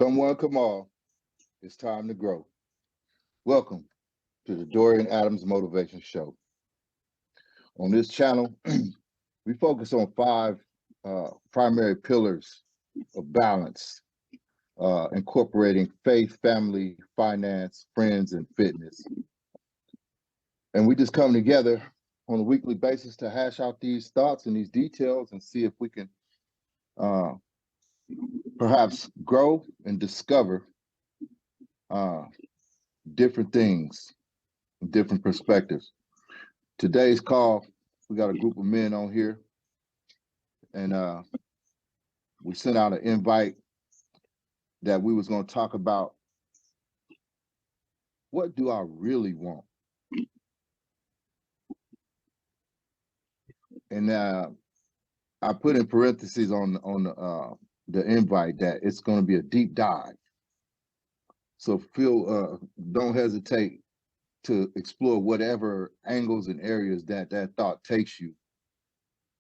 Come one, come all. It's time to grow. Welcome to the Dorian Adams Motivation Show. On this channel, we focus on five primary pillars of balance, incorporating faith, family, finance, friends, and fitness. And we just come together on a weekly basis to hash out these thoughts and these details and see if we can perhaps grow and discover different things, different perspectives. Today's call, we got a group of men on here, and we sent out an invite that we was going to talk about what do I really want. And I put in parentheses on the invite that it's going to be a deep dive. So don't hesitate to explore whatever angles and areas that thought takes you.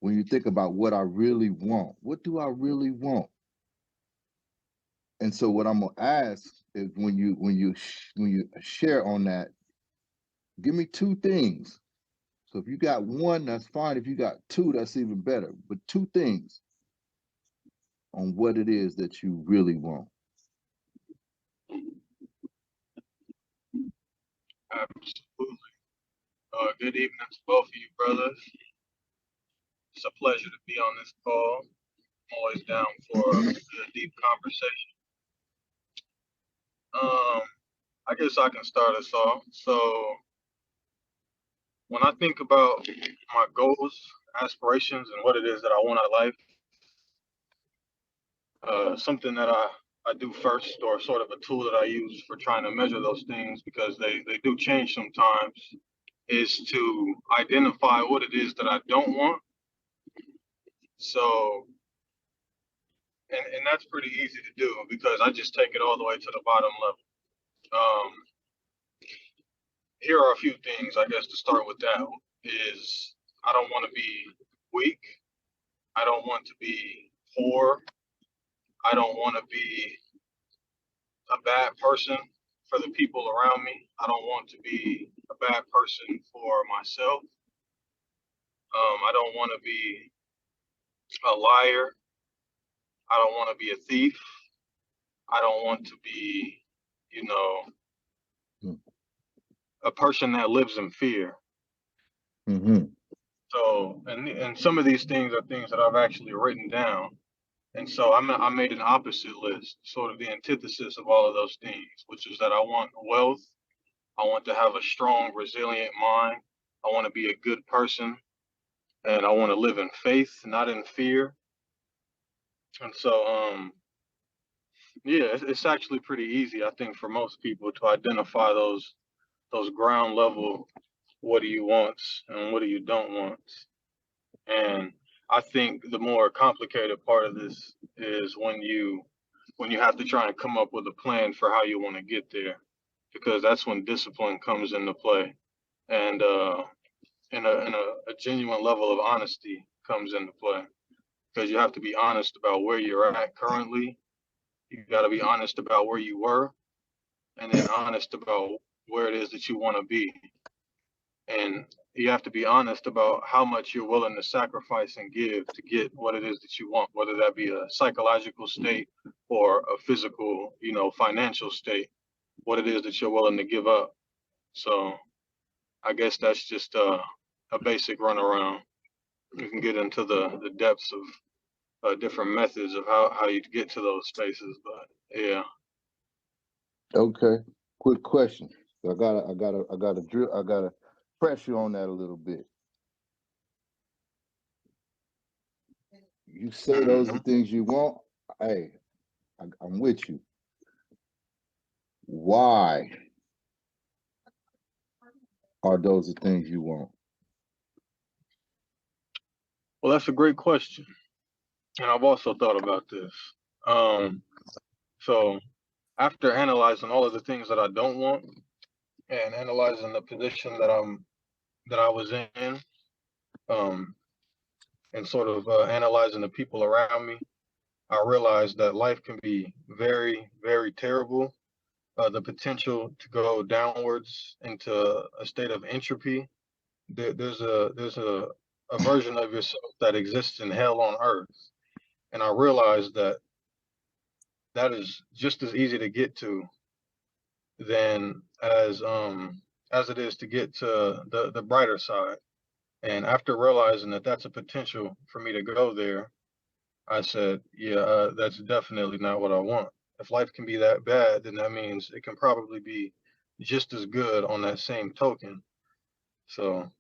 When you think about what I really want, what do I really want? And so what I'm gonna ask is when you share on that, give me two things. So if you got one, that's fine. If you got two, that's even better. But two things on what it is that you really want. Absolutely. Good evening to both of you brothers. It's a pleasure to be on this call. I'm always down for a deep conversation. I guess I can start us off. So when I think about my goals, aspirations, and what it is that I want out of life, something that I do first, or sort of a tool that I use for trying to measure those things, because they do change sometimes, is to identify what it is that I don't want. So, and that's pretty easy to do because I just take it all the way to the bottom level. Here are a few things, I guess, to start with. That is, I don't want to be weak. I don't want to be poor. I don't want to be a bad person for the people around me. I don't want to be a bad person for myself. I don't want to be a liar. I don't want to be a thief. I don't want to be, a person that lives in fear. Mm-hmm. So, and some of these things are things that I've actually written down. And so I made an opposite list, sort of the antithesis of all of those things, which is that I want wealth. I want to have a strong, resilient mind. I want to be a good person. And I want to live in faith, not in fear. And so, yeah, it's actually pretty easy, I think, for most people to identify those ground level, what do you want and what do you don't want. And I think the more complicated part of this is when you have to try and come up with a plan for how you want to get there, because that's when discipline comes into play, and a genuine level of honesty comes into play, because you have to be honest about where you're at currently. You got to be honest about where you were, and then honest about where it is that you want to be. And you have to be honest about how much you're willing to sacrifice and give to get what it is that you want, whether that be a psychological state or a physical, financial state, what it is that you're willing to give up. So I guess that's just a basic runaround. You can get into the depths of different methods of how you get to those spaces, but yeah. Okay. Quick question. I gotta press you on that a little bit. You say those are things you want. Hey, I'm with you. Why are those the things you want? Well, that's a great question. And I've also thought about this. So after analyzing all of the things that I don't want and analyzing the position that I was in, and sort of analyzing the people around me, I realized that life can be very, very terrible. The potential to go downwards into a state of entropy. There's a version of yourself that exists in hell on earth, and I realized that that is just as easy to get to than as it is to get to the brighter side. And after realizing that that's a potential for me to go there, I said, yeah, that's definitely not what I want. If life can be that bad, then that means it can probably be just as good on that same token. So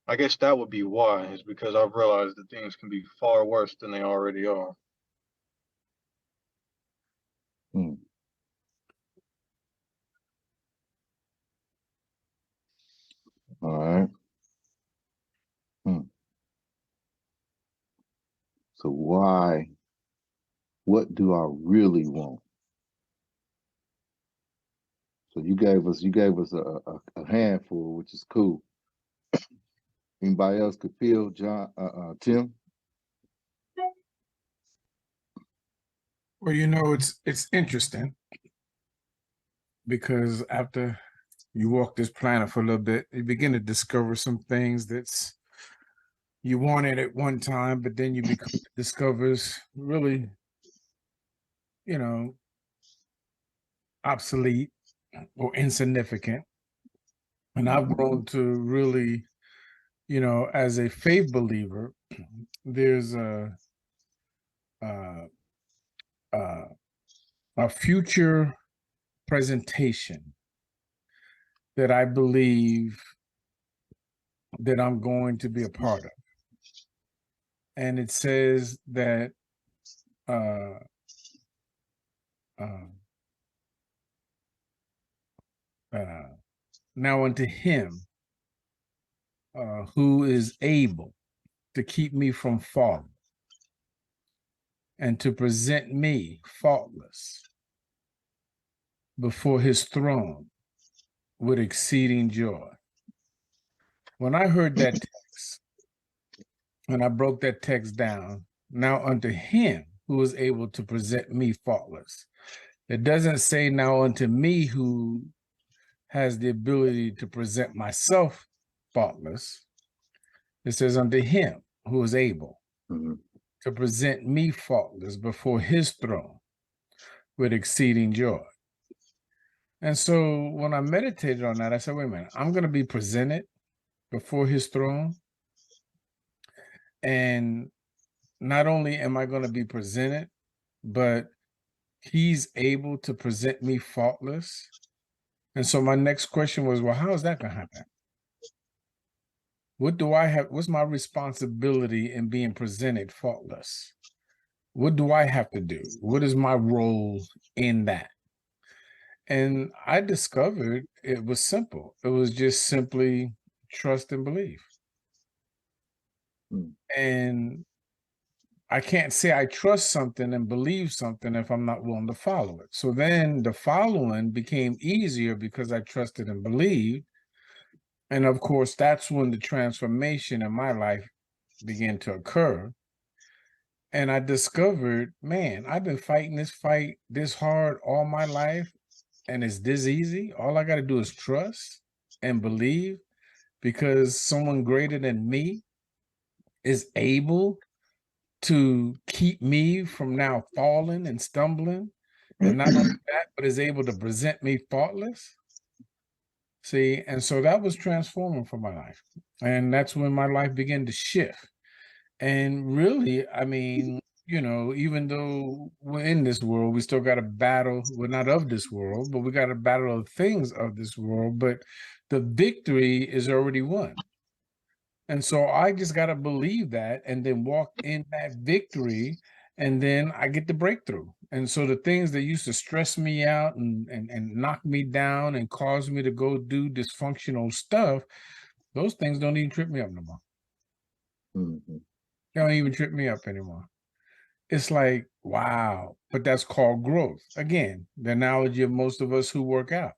I guess that would be why, is because I've realized that things can be far worse than they already are. Hmm. All right. Hmm. So what do I really want? So you gave us a handful, which is cool. Anybody else could feel, John, Tim? Well, it's interesting because after you walk this planet for a little bit, you begin to discover some things that's you wanted at one time, but then you discovers really, you know, obsolete or insignificant. And I've grown to really, as a faith believer, there's uh, uh, a future presentation that I believe that I'm going to be a part of. And it says that uh, uh, uh, now unto him who is able to keep me from falling and to present me faultless before his throne with exceeding joy. When I heard that text, and I broke that text down, now unto him who is able to present me faultless. It doesn't say now unto me who has the ability to present myself faultless. It says unto him who is able to present me faultless before his throne with exceeding joy. And so when I meditated on that, I said, wait a minute, I'm going to be presented before his throne. And not only am I going to be presented, but he's able to present me faultless. And so my next question was, well, how is that going to happen? What do I have? What's my responsibility in being presented faultless? What do I have to do? What is my role in that? And I discovered it was simple. It was just simply trust and believe. And I can't say I trust something and believe something if I'm not willing to follow it. So then the following became easier because I trusted and believed. And of course, that's when the transformation in my life began to occur. And I discovered, man, I've been fighting this fight this hard all my life, and it's this easy. All I got to do is trust and believe because someone greater than me is able to keep me from now falling and stumbling. And not only that, but is able to present me faultless. See, and so that was transforming for my life. And that's when my life began to shift. And really, I mean, even though we're in this world, we still got to battle. We're not of this world, but we got to battle the things of this world. But the victory is already won. And so I just got to believe that and then walk in that victory. And then I get the breakthrough. And so the things that used to stress me out and knock me down and cause me to go do dysfunctional stuff, those things don't even trip me up no more. They don't even trip me up anymore. It's like, wow, but that's called growth. Again, the analogy of most of us who work out.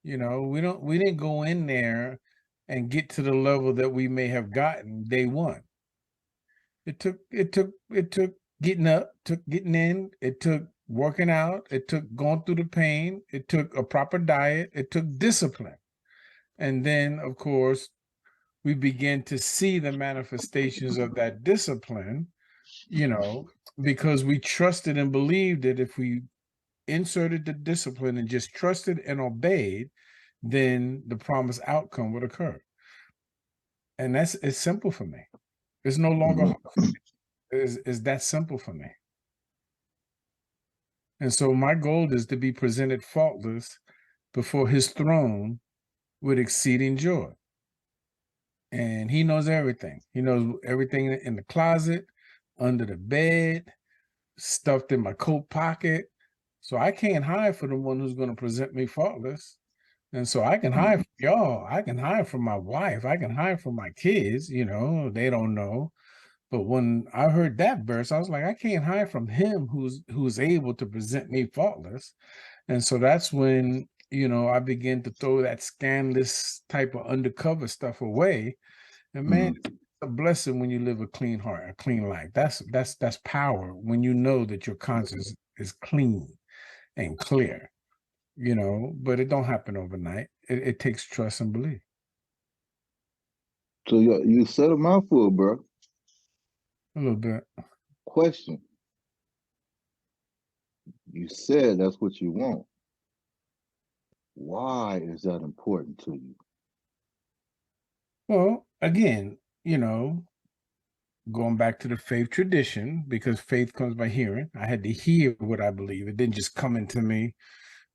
We didn't go in there and get to the level that we may have gotten day one. It took getting up, took getting in, it took working out, it took going through the pain, it took a proper diet, it took discipline. And then, of course, we begin to see the manifestations of that discipline, because we trusted and believed that if we inserted the discipline and just trusted and obeyed, then the promised outcome would occur. And it's simple for me. It's no longer hard for me. It's that simple for me. And so my goal is to be presented faultless before his throne with exceeding joy. And he knows everything. He knows everything in the closet, under the bed, stuffed in my coat pocket. So I can't hide from the one who's going to present me faultless. And so I can hide from y'all. I can hide from my wife. I can hide from my kids. They don't know. But when I heard that verse, I was like, I can't hide from him who's able to present me faultless. And so that's when, I begin to throw that scandalous type of undercover stuff away. And man, it's a blessing when you live a clean heart, a clean life. That's power when you know that your conscience is clean and clear, but it don't happen overnight. It takes trust and belief. So you said a mouthful, bro. A little bit. Question. You said that's what you want. Why is that important to you? Well, again, going back to the faith tradition, because faith comes by hearing. I had to hear what I believe. It didn't just come into me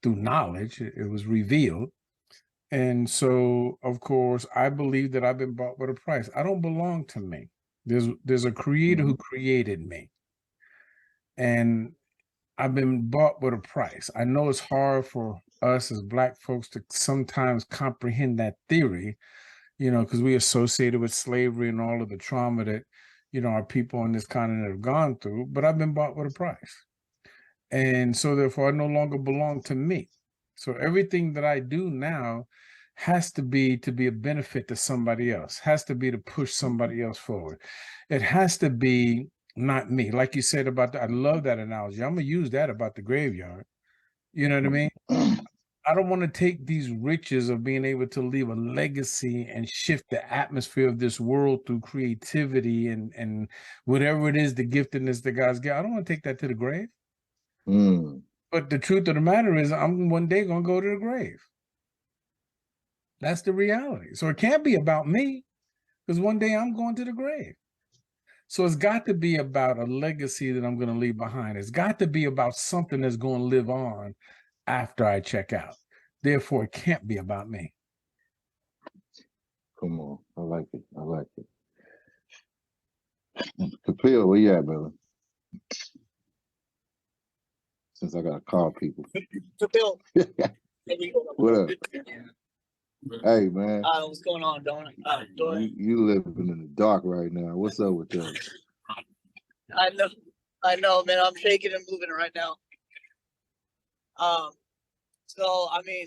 through knowledge. It was revealed. And so, of course, I believe that I've been bought with a price. I don't belong to me. There's a creator who created me. And I've been bought with a price. I know it's hard for us as Black folks to sometimes comprehend that theory, because we associate it with slavery and all of the trauma that, our people on this continent have gone through. But I've been bought with a price. And so therefore, I no longer belong to me. So everything that I do now has to be a benefit to somebody else, has to be to push somebody else forward. It has to be not me. Like you said about that, I love that analogy. I'm going to use that about the graveyard. You know what I mean? I don't want to take these riches of being able to leave a legacy and shift the atmosphere of this world through creativity and whatever it is, the giftedness that God's got. I don't want to take that to the grave. But the truth of the matter is, I'm one day going to go to the grave. That's the reality. So it can't be about me, because one day I'm going to the grave. So it's got to be about a legacy that I'm going to leave behind. It's got to be about something that's going to live on after I check out. Therefore, it can't be about me. Come on. I like it. I like it. Kapil, where you at, brother? Since I got to call people. Kapil. What up? Hey, man. What's going on, Don? You living in the dark right now. What's up with that? I know, man. I'm shaking and moving right now. So I mean,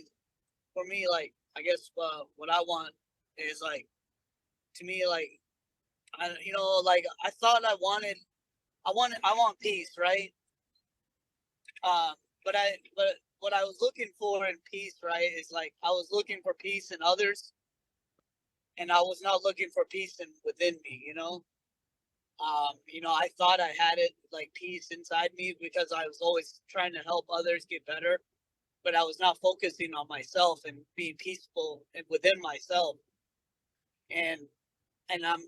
for me, like, I guess what I want is like, to me, like, I thought I want peace, right? But what I was looking for in peace, right, is like I was looking for peace in others, and I was not looking for peace within me, I thought I had it, like, peace inside me, because I was always trying to help others get better, but I was not focusing on myself and being peaceful within myself. And I'm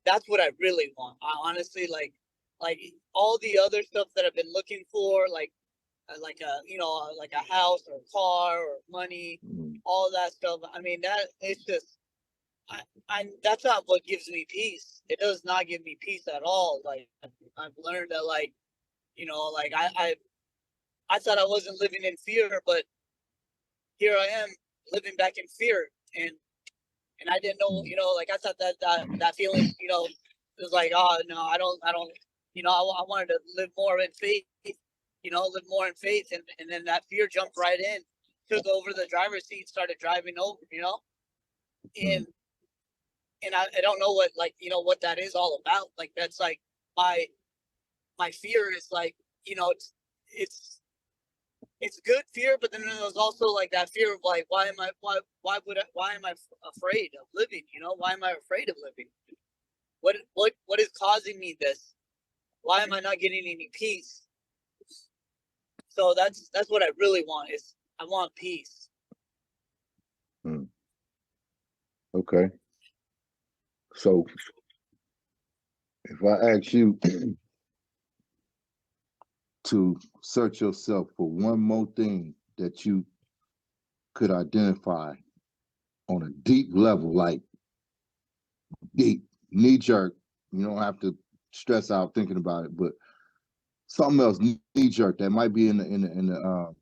that's what I really want. I honestly like all the other stuff that I've been looking for, like a house or a car or money, all that stuff. I mean, that it's just, that's not what gives me peace. It does not give me peace at all. Like, I've learned that, like, I thought I wasn't living in fear, but here I am living back in fear, and I didn't know, like, I thought that feeling, it was like, oh no, I don't, I wanted to live more in faith, live more in faith, and then that fear jumped right in, took over the driver's seat, started driving over, and I don't know what, like, what that is all about. Like, that's like my my fear is like, it's good fear, but then there's also like that fear of like, why am I afraid of living? Why am I afraid of living? What is causing me this? Why am I not getting any peace? So that's what I really want, is I want peace. Okay. So if I ask you to search yourself for one more thing that you could identify on a deep level, like deep, knee jerk, you don't have to stress out thinking about it, but something else knee jerk that might be in the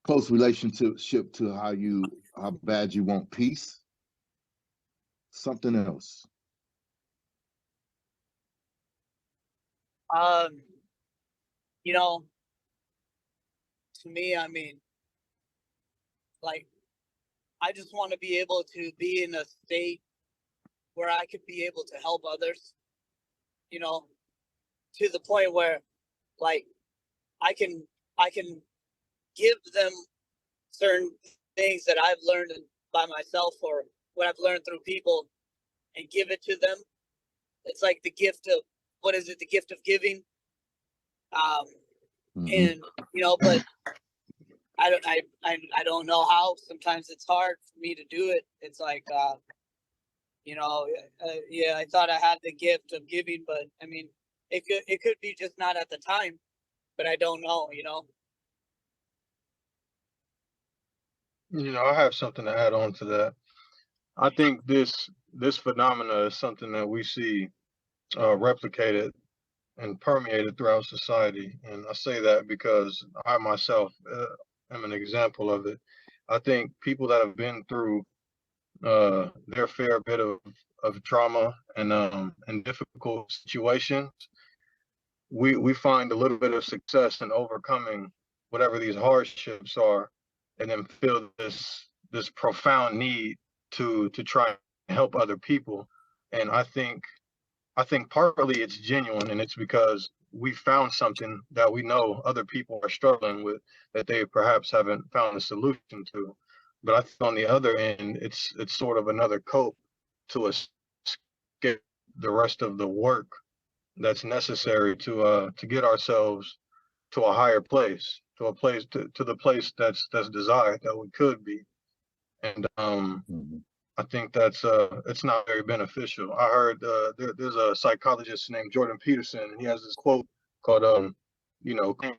close relationship to how bad you want peace. Something else. To me, I mean, like, I just want to be able to be in a state where I could be able to help others, to the point where, like, I can give them certain things that I've learned by myself or what I've learned through people, and give it to them. It's like the gift of, what is it? The gift of giving. And but I don't know how. Sometimes it's hard for me to do it. It's like yeah, I thought I had the gift of giving, but I mean, it could be just not at the time, but I don't know. I have something to add on to that. I think this phenomena is something that we see replicated and permeated throughout society, and I say that because I myself am an example of it. I think people that have been through their fair bit of trauma and difficult situations, we find a little bit of success in overcoming whatever these hardships are, and then feel this profound need to try and help other people. And I think partly it's genuine, and it's because we found something that we know other people are struggling with that they perhaps haven't found a solution to. But I think on the other end, it's sort of another cope to escape the rest of the work that's necessary to get ourselves to a higher place, to a place to the place that's desired that we could be. And I think that's it's not very beneficial. I heard there's a psychologist named Jordan Peterson, and he has this quote called clean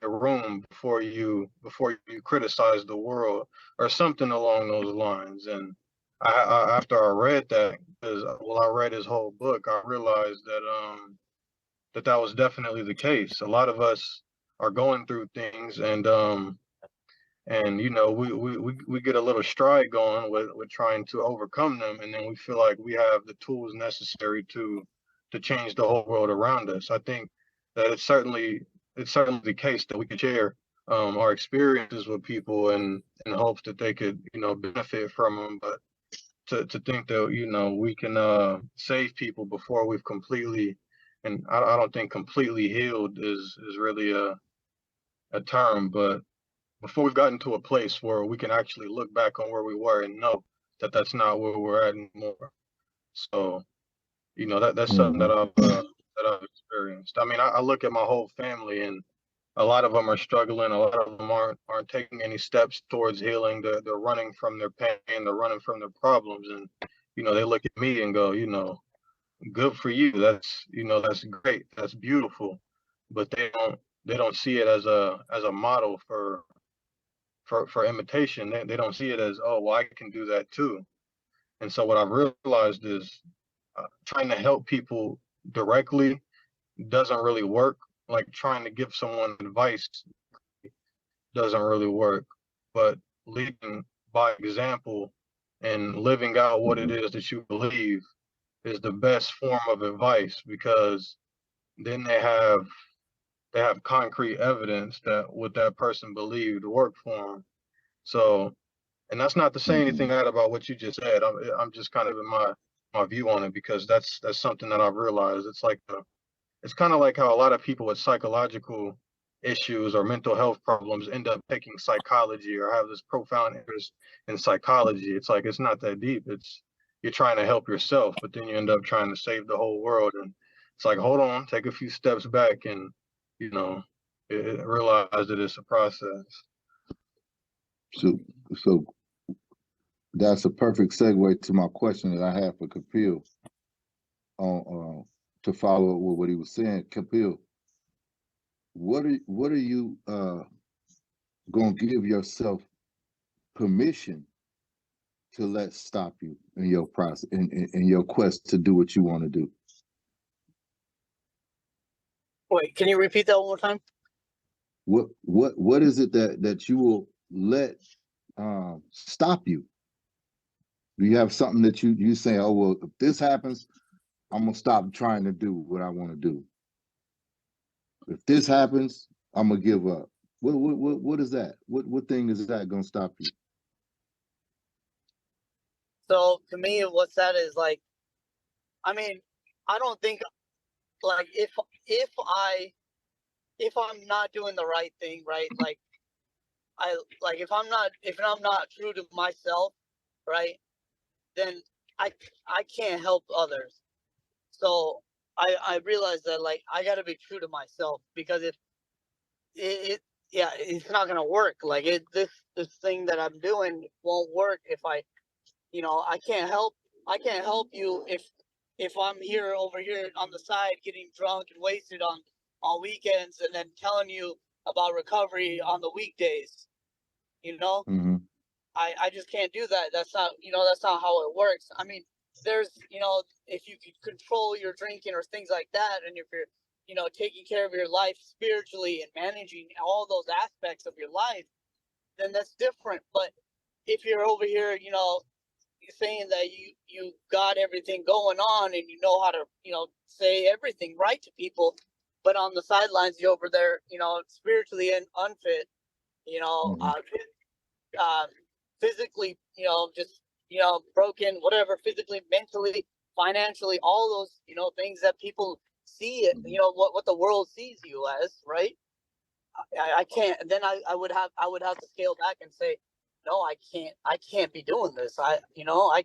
your room before you criticize the world, or something along those lines. And after I read that, because I read his whole book, I realized that was definitely the case. A lot of us are going through things, and we get a little stride going with trying to overcome them, and then we feel like we have the tools necessary to change the whole world around us. I think that it's certainly the case that we could share our experiences with people in hopes that they could benefit from them. But to think that we can save people before we've completely, and I don't think completely healed is really a term, but before we've gotten to a place where we can actually look back on where we were and know that that's not where we're at anymore. So that's something that I've experienced. I mean, I look at my whole family, and a lot of them are struggling. A lot of them aren't taking any steps towards healing. They're running from their pain. They're running from their problems, and they look at me and go, good for you. That's great. That's beautiful. But they don't see it as a model for imitation. They don't see it as, oh, well, I can do that too. And so what I've realized is trying to help people directly doesn't really work. Like trying to give someone advice doesn't really work. But leading by example and living out what it is that you believe is the best form of advice, because then they have concrete evidence that what that person believed worked for them. So, and that's not to say anything bad about what you just said. I'm just kind of in my view on it, because that's something that I've realized. It's like it's kind of like how a lot of people with psychological issues or mental health problems end up taking psychology or have this profound interest in psychology. It's like, it's not that deep. It's, you're trying to help yourself, but then you end up trying to save the whole world. And it's like, hold on, take a few steps back and, you know, realize that it's a process. So that's a perfect segue to my question that I have for Kapil on to follow up with what he was saying. Kapil, what are you gonna give yourself permission to let stop you in your process, in your quest to do what you want to do? Wait, can you repeat that one more time? What is it that you will let stop you? Do you have something that you say, oh well, if this happens, I'm gonna stop trying to do what I want to do. If this happens, I'm gonna give up. What is that? What thing is that gonna stop you? So to me, what's that is like, I mean, I don't think like if I'm not doing the right thing, right? Like if I'm not true to myself, right? Then I can't help others. So I realized that like I got to be true to myself, because if yeah, it's not gonna work. Like this thing that I'm doing won't work if I I can't help you if I'm over here on the side getting drunk and wasted on weekends, and then telling you about recovery on the weekdays. You know, Mm-hmm. I just can't do that. That's not how it works. I mean, there's, if you could control your drinking or things like that, and if you're, taking care of your life spiritually and managing all those aspects of your life, then that's different. But if you're over here, saying that you got everything going on and you know how to, say everything right to people, but on the sidelines you're over there, spiritually and unfit, Mm-hmm. physically, just, broken, whatever, physically, mentally, financially, all those, things that people see it, what the world sees you as, right? I can't. And then I would have to scale back and say, no, I can't be doing this. I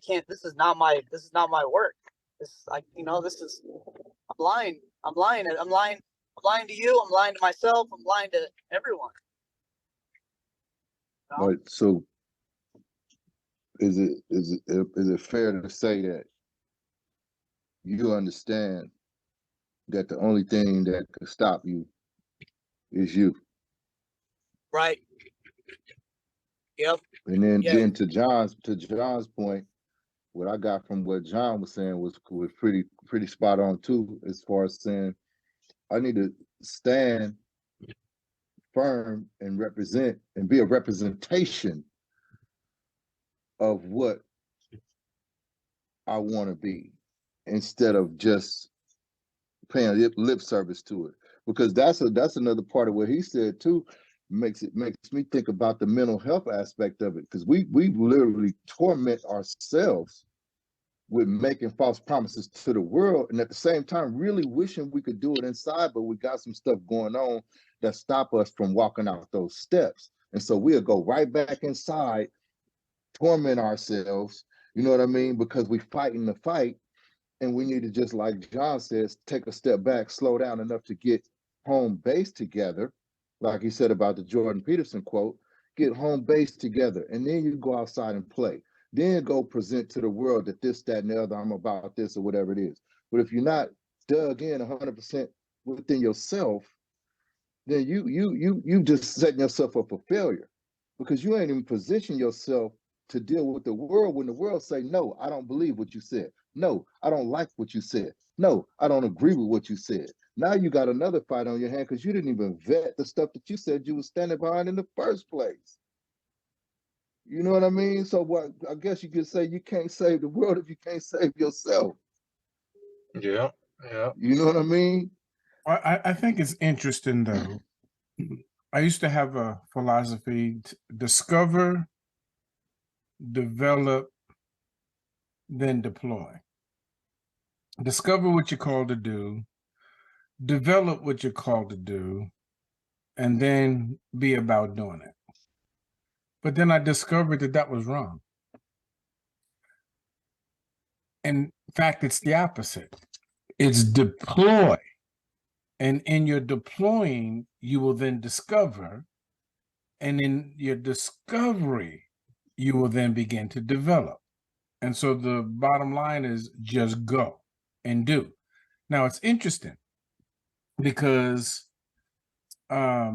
can't. This is not my work. This is, I'm lying. I'm lying. I'm lying. I'm lying to you. I'm lying to myself. I'm lying to everyone. But so is it fair to say that you understand that the only thing that could stop you is you? Right. Yep. And then Yeah. then to John's point, what I got from what John was saying was pretty spot on too, as far as saying I need to stand firm and represent and be a representation of what I want to be, instead of just paying lip service to it. Because that's another part of what he said too. Makes me think about the mental health aspect of it, because we literally torment ourselves with making false promises to the world, and at the same time really wishing we could do it inside, but we got some stuff going on that stop us from walking out those steps. And so we'll go right back inside, torment ourselves, you know what I mean? Because we fighting the fight, and we need to, just like John says, take a step back, slow down enough to get home base together, like he said about the Jordan Peterson quote, get home base together, and then you go outside and play. Then go present to the world that this, that, and the other, I'm about this, or whatever it is. But if you're not dug in 100% within yourself, then you just setting yourself up for failure, because you ain't even position yourself to deal with the world when the world say, no, I don't believe what you said. No, I don't like what you said. No, I don't agree with what you said. Now you got another fight on your hand because you didn't even vet the stuff that you said you were standing behind in the first place. You know what I mean? So what, I guess you could say you can't save the world if you can't save yourself. Yeah, yeah. You know what I mean? I think it's interesting though. I used to have a philosophy: discover, develop, then deploy. Discover what you're called to do, develop what you're called to do, and then be about doing it. But then I discovered that that was wrong. In fact, it's the opposite. It's deploy. And in your deploying, you will then discover. And in your discovery, you will then begin to develop. And so the bottom line is just go and do. Now, it's interesting because I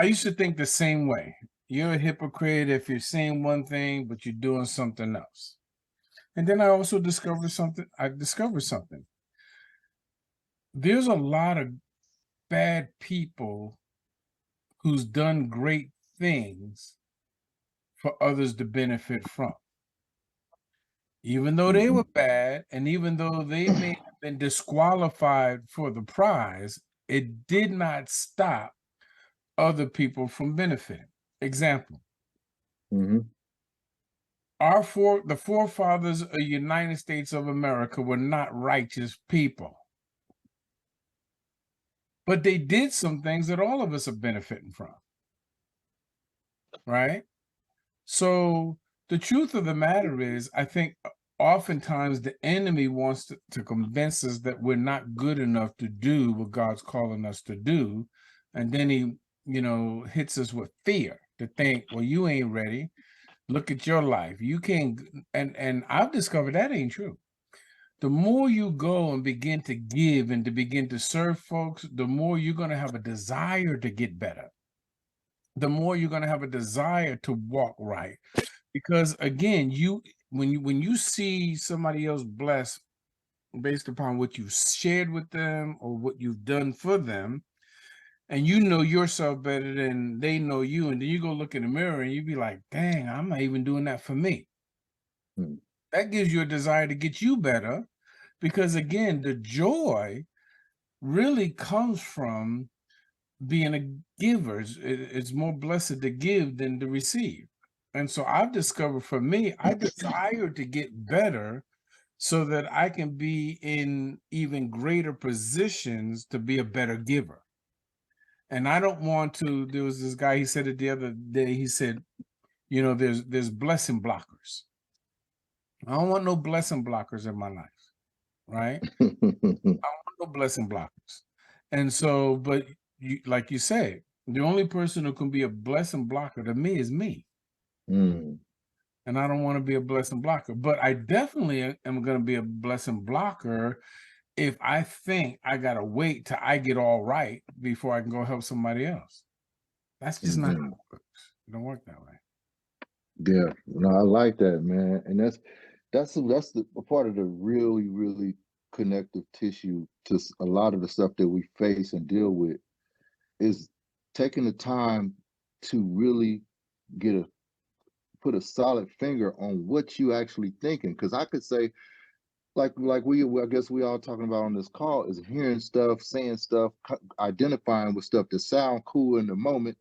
used to think the same way. You're a hypocrite if you're saying one thing, but you're doing something else. And then I also discovered something. There's a lot of bad people who's done great things for others to benefit from. Even though they were bad, and even though they may have been disqualified for the prize, it did not stop other people from benefiting. Example, Mhm. the forefathers of the United States of America were not righteous people. But they did some things that all of us are benefiting from. Right? So the truth of the matter is, I think oftentimes the enemy wants to convince us that we're not good enough to do what God's calling us to do. And then he, hits us with fear to think, well, you ain't ready. Look at your life. You can't. And I've discovered that ain't true. The more you go and begin to give and to begin to serve folks, the more you're going to have a desire to get better. The more you're going to have a desire to walk right. Because again, when you see somebody else blessed based upon what you shared with them or what you've done for them, and you know yourself better than they know you, and then you go look in the mirror and you be like, dang, I'm not even doing that for me. Hmm. That gives you a desire to get you better, because again, the joy really comes from being a giver. It's more blessed to give than to receive. And so I've discovered for me, I desire to get better so that I can be in even greater positions to be a better giver. And I don't want to, there was this guy, he said it the other day, he said, there's blessing blockers. I don't want no blessing blockers in my life, right? I don't want no blessing blockers. And so, but like you say, the only person who can be a blessing blocker to me is me. Mm. And I don't want to be a blessing blocker, but I definitely am going to be a blessing blocker if I think I got to wait till I get all right before I can go help somebody else. That's just not how it works. It don't work that way. Yeah, no, I like that, man, and that's the a part of the really, really connective tissue to a lot of the stuff that we face and deal with is taking the time to really put a solid finger on what you actually thinking. Because I could say, like I guess we all talking about on this call is hearing stuff, saying stuff, identifying with stuff that sound cool in the moment.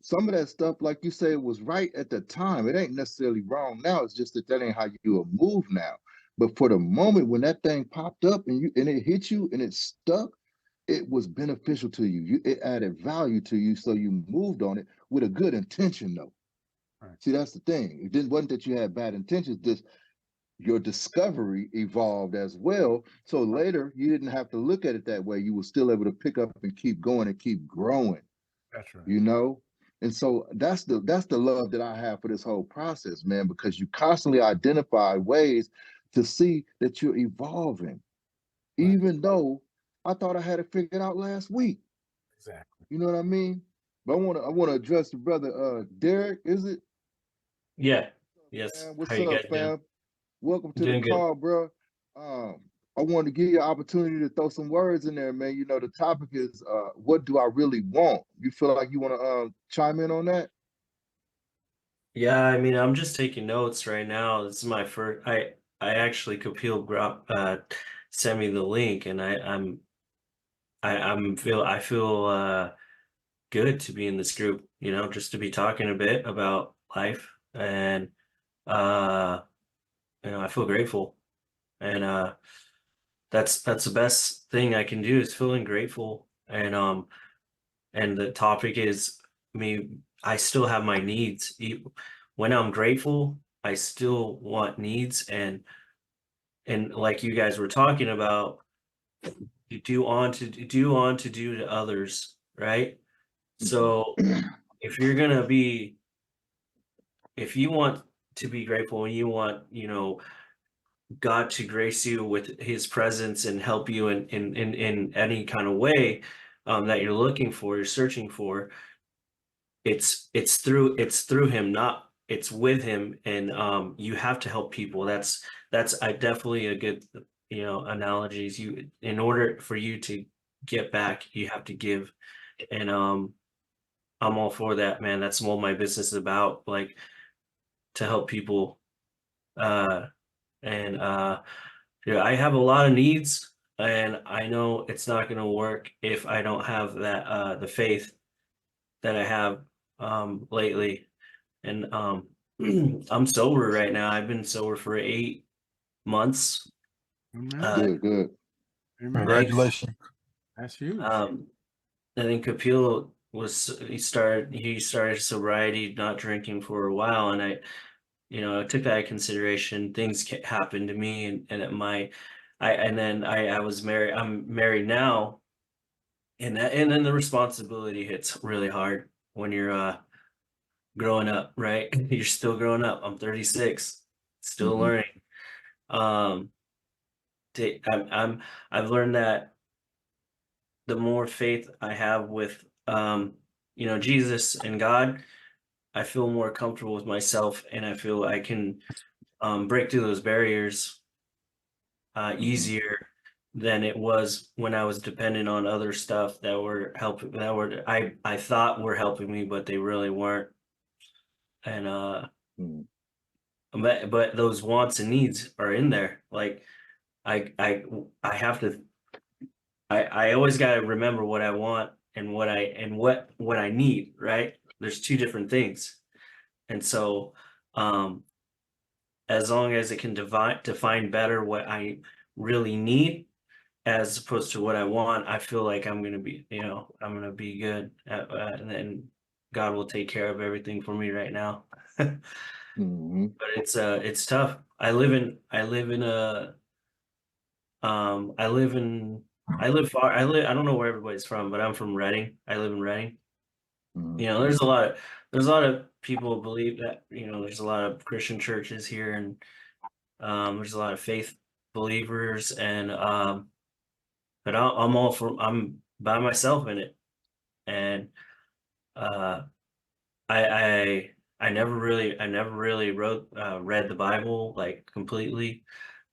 Some of that stuff, like you say, was right at the time. It ain't necessarily wrong now. It's just that ain't how you will move now. But for the moment when that thing popped up and it hit you and it stuck, it was beneficial to you. It added value to you, so you moved on it with a good intention, though. Right. See, that's the thing. Wasn't that you had bad intentions. Just your discovery evolved as well. So later, you didn't have to look at it that way. You were still able to pick up and keep going and keep growing. That's right. You know, and so that's the love that I have for this whole process, man, because you constantly identify ways to see that you're evolving, Right. even though I thought I had it figured out last week. Exactly. You know what I mean? But I want to address the brother Derek, is it? Yeah. Yes. Man, How what's you up, guys doing? fam? Welcome to the Doing good. call, bro. I wanted to give you an opportunity to throw some words in there, man. You know, the topic is what do I really want? You feel like you want to chime in on that? Yeah, I mean, I'm just taking notes right now. This is my first. I actually Kapil sent me the link, and I feel good to be in this group. Just to be talking a bit about life, and I feel grateful, and that's the best thing I can do is feeling grateful. And the topic is me. I still have my needs. When I'm grateful, I still want needs, and like you guys were talking about, you do to others, right? So if you're gonna be, if you want to be grateful and you want, God to grace you with his presence and help you in any kind of way that you're looking for, you're searching for, it's through him, not it's with him. And you have to help people. That's I definitely a good analogies. You, in order for you to get back, you have to give. And I'm all for that, man. That's what my business is about, like, to help people. uh and Yeah, I have a lot of needs, and I know it's not going to work if I don't have that the faith that I have lately. And I'm sober right now. I've been sober for 8 months. Amen. Uh, Good, good. Amen. thanks. Congratulations. That's huge. I think Kapil he started sobriety, not drinking for a while, and I took that into consideration. Things happened to me, and at my, and then I was married. I'm married now, and then the responsibility hits really hard when you're growing up, right? You're still growing up. I'm 36, still Mhm. learning. Um, I've learned that the more faith I have with Jesus and God, I feel more comfortable with myself, and I feel I can break through those barriers easier than it was when I was dependent on other stuff that were helping, I thought were helping me, but they really weren't. And Mhm. but those wants and needs are in there. Like I I I have to I always got to remember what I want and what I need, right? There's two different things. And so as long as it can define better what I really need as opposed to what I want, I feel like I'm gonna be good, and then God will take care of everything for me right now. But Mhm. it's tough. I live far. I don't know where everybody's from, but I'm from Reading. I live in Reading. Mhm. There's a lot of people believe that, there's a lot of Christian churches here, and there's a lot of faith believers, and but I'm by myself in it. And uh I I never really read the Bible like completely.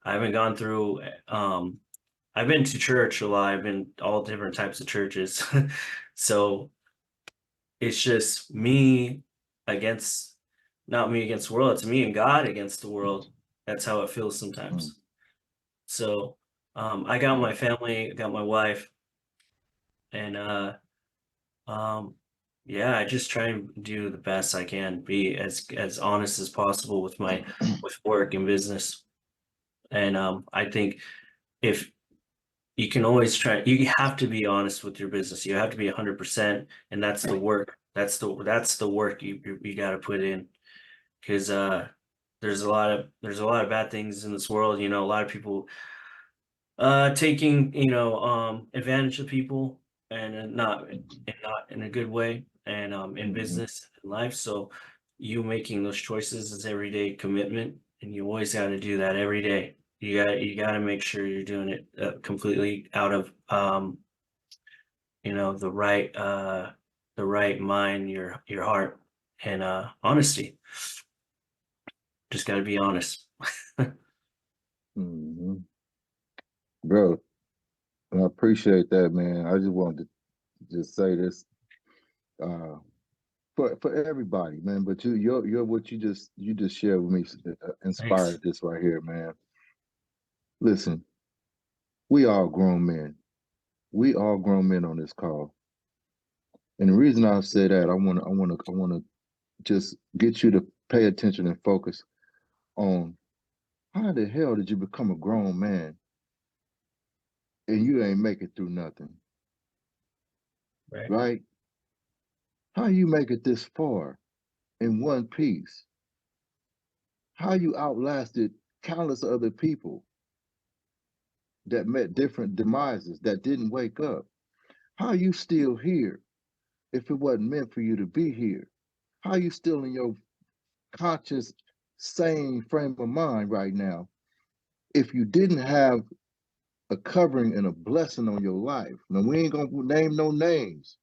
I haven't gone through I've been to church a lot. I've been all different types of churches. So it's just me against not me against the world, it's me and God against the world. That's how it feels Mhm. sometimes. So I got my family, I got my wife, and um yeah, I just try and do the best I can, be as honest as possible with my with work and business. And I think if you can always try, you have to be honest with your business. You have to be 100%, and that's the work. That's the work you got to put in, because there's a lot of bad things in this world. A lot of people taking advantage of people, and not in a good way, and in Mhm. business and life. So you making those choices is everyday commitment, and you always got to do that every day. You got to make sure you're doing it completely out of the right mind, your heart, and honesty. Just got to be honest. Mhm. Bro, I appreciate that, man. I just wanted to just say this uh for everybody, man. But you're what you just shared with me Thanks. inspired this right here, man. Listen, we all grown men. We all grown men on this call. And the reason I say that, I wanna just get you to pay attention and focus on how the hell did you become a grown man and you ain't make it through nothing, Right. right? How you make it this far in one piece? How you outlasted countless other people that met different demises, that didn't wake up? How you still here if it wasn't meant for you to be here? How you still in your conscious, sane frame of mind right now if you didn't have a covering and a blessing on your life? Now, we ain't gonna name no names,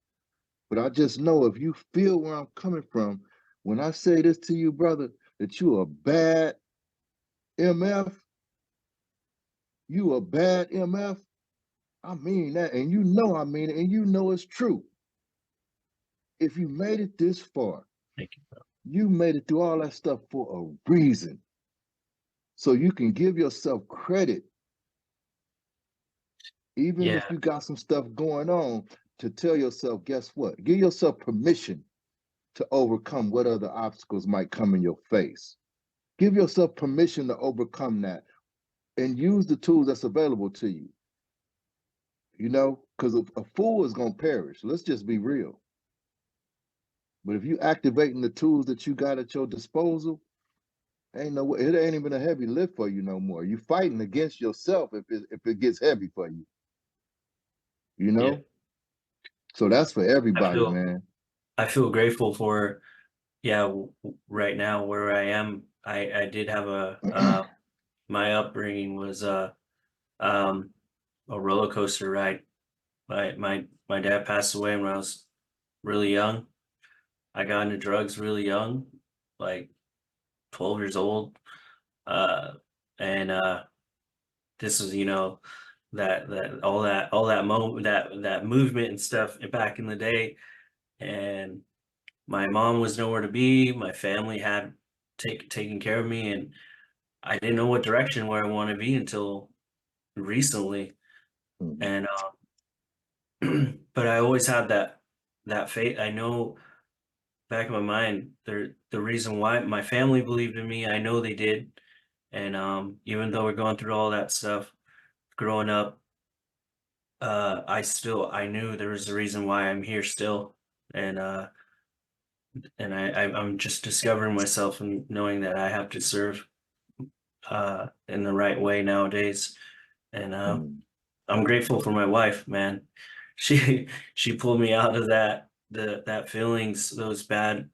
but I just know if you feel where I'm coming from, when I say this to you, brother, that you a bad MF, you a bad MF, I mean that, and you know I mean it, and you know it's true. If you made it this far, Thank you, bro. you made it through all that stuff for a reason. So you can give yourself credit, even Yeah. if you got some stuff going on, to tell yourself, guess what? Give yourself permission to overcome what other obstacles might come in your face. Give yourself permission to overcome that and use the tools that's available to you. You know, because a fool is going to perish. Let's just be real. But if you activating the tools that you got at your disposal, ain't no way, it ain't even a heavy lift for you no more. You fighting against yourself if it gets heavy for you. You Yeah. know? So that's for everybody, feel man. I feel grateful for, yeah, right now where I am. I did have my upbringing was um a roller coaster ride. My dad passed away when I was really young. I got into drugs really young, like 12 years old. Uh and this was, that moment, that movement and stuff back in the day. And my mom was nowhere to be. My family had taken care of me, and I didn't know what direction where I want to be until recently. Mhm. And but I always had that faith. I know back in my mind the reason why my family believed in me. I know they did. And even though we're going through all that stuff growing up, I knew there was a reason why I'm here still. And I'm just discovering myself and knowing that I have to serve in the right way nowadays. And Mhm. I'm grateful for my wife, man. She pulled me out of that feelings, those bad,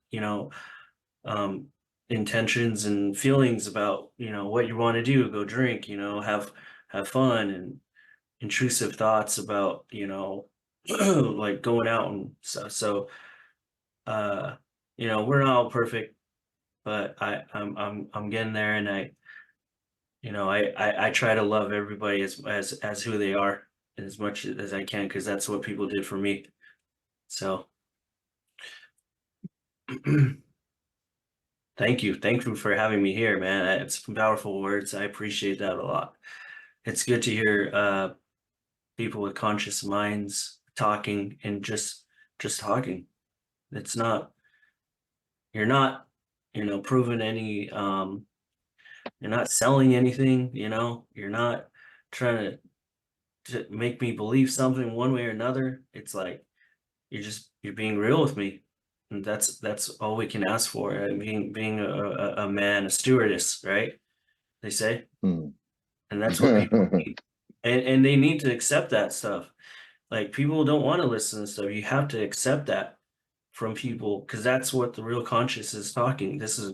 um, intentions and feelings about, what you want to do, go drink, have fun, and intrusive thoughts about, like going out and stuff. So, uh, we're not all perfect, but I'm getting there, and I try to love everybody as who they are as much as I can, because that's what people did for me. So thank you for having me here, man. It's powerful words. I appreciate that a lot. It's good to hear people with conscious minds talking and just talking. It's not You're not, proving any you're not selling anything, you're not trying to make me believe something one way or another. It's like you're being real with me, and that's all we can ask for. Being a man, a stewardess, right? They say, Mhm. and that's what people need, and they need to accept that stuff. Like, people don't want to listen to stuff. You have to accept that from people, because that's what the real conscious is talking. This is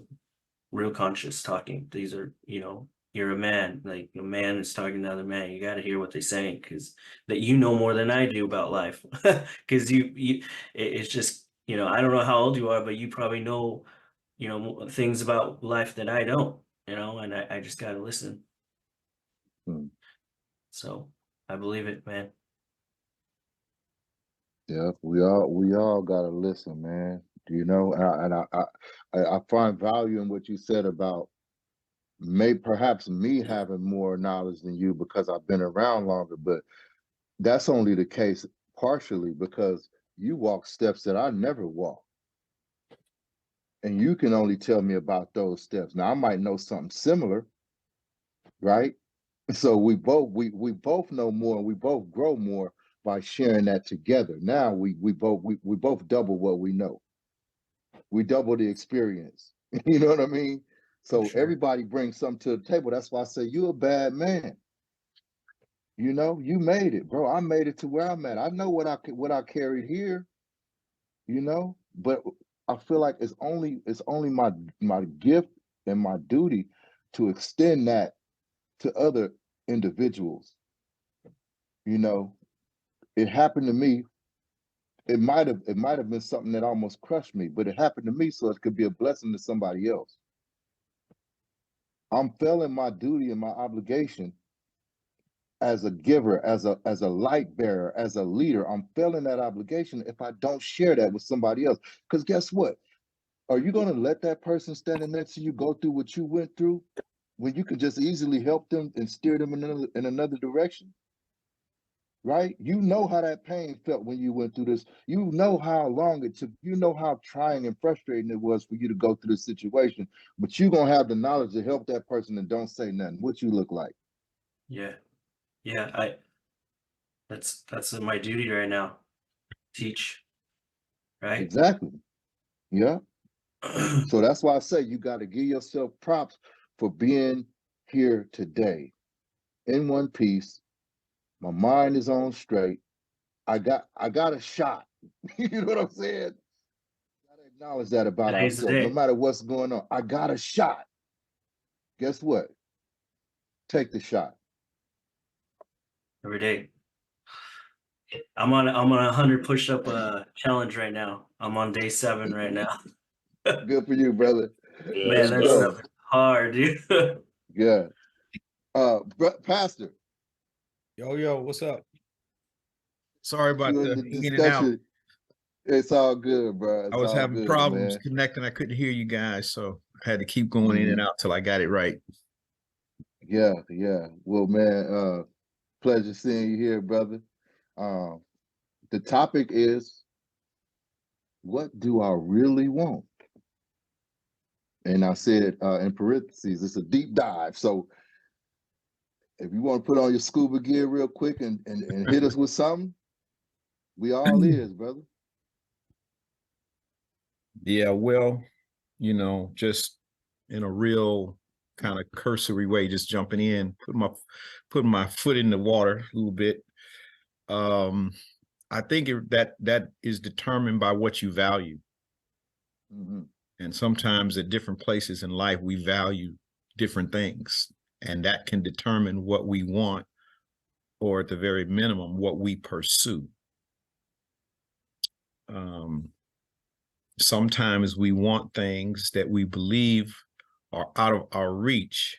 real conscious talking. These are, you're a man, like a man is talking to another man. You got to hear what they're saying, because that you know more than I do about life. Because it's just, I don't know how old you are, but you probably know, things about life that I don't, and I just got to listen. Mhm. So I believe it, man. Yeah, we all gotta listen, man. You know, and I find value in what you said about perhaps me having more knowledge than you because I've been around longer, but that's only the case partially because you walk steps that I never walked. And you can only tell me about those steps. Now I might know something similar, right? So we both know more, and we both grow more by sharing that together. Now we both double what we know. We double the experience. You know what I mean? So Sure. everybody brings something to the table. That's why I say you're a bad man. You know, you made it, bro. I made it to where I'm at. I know what I carried here, you know, but I feel like it's only my gift and my duty to extend that to other individuals. You know, it happened to me. It might have been something that almost crushed me, but it happened to me so it could be a blessing to somebody else. I'm failing my duty and my obligation as a giver, as a light bearer, as a leader. I'm failing that obligation if I don't share that with somebody else. Because guess what? Are you going to let that person standing next to you go through what you went through when you can just easily help them and steer them in another direction? Right? You know how that pain felt when you went through this. You know how long it took. You know how trying and frustrating it was for you to go through this situation. But you're going to have the knowledge to help that person and don't say nothing. What you look like. Yeah. Yeah. That's my duty right now. Teach. Right. Exactly. Yeah. So that's why I say you got to give yourself props for being here today in one piece. My mind is on straight. I got a shot. You know what I'm saying? Gotta acknowledge that about Today's the ourselves. No day. matter what's going on, I got a shot. Guess what? Take the shot. Every day. I'm on a 100 push-up challenge right now. I'm on day 7 right now. Good for you, brother. Man, Let's that go. stuff is hard, dude. Yeah. Pastor, Yo, what's up? Sorry about you in the the in and out. discussion. It's all good, bro. I It's was all having good, problems man. connecting. I couldn't hear you guys, so I had to keep going in and out till I got it right. Yeah, yeah. Well, man, pleasure seeing you here, brother. Um, the topic is, what do I really want? And I said in parentheses, it's a deep dive. So if you want to put on your scuba gear real quick and hit us with something, we all is, brother. Yeah, well, just in a real kind of cursory way, just jumping in, putting my foot in the water a little bit. I think that is determined by what you value. Mm-hmm. And sometimes at different places in life, we value different things, and that can determine what we want, or at the very minimum, what we pursue. Sometimes we want things that we believe are out of our reach.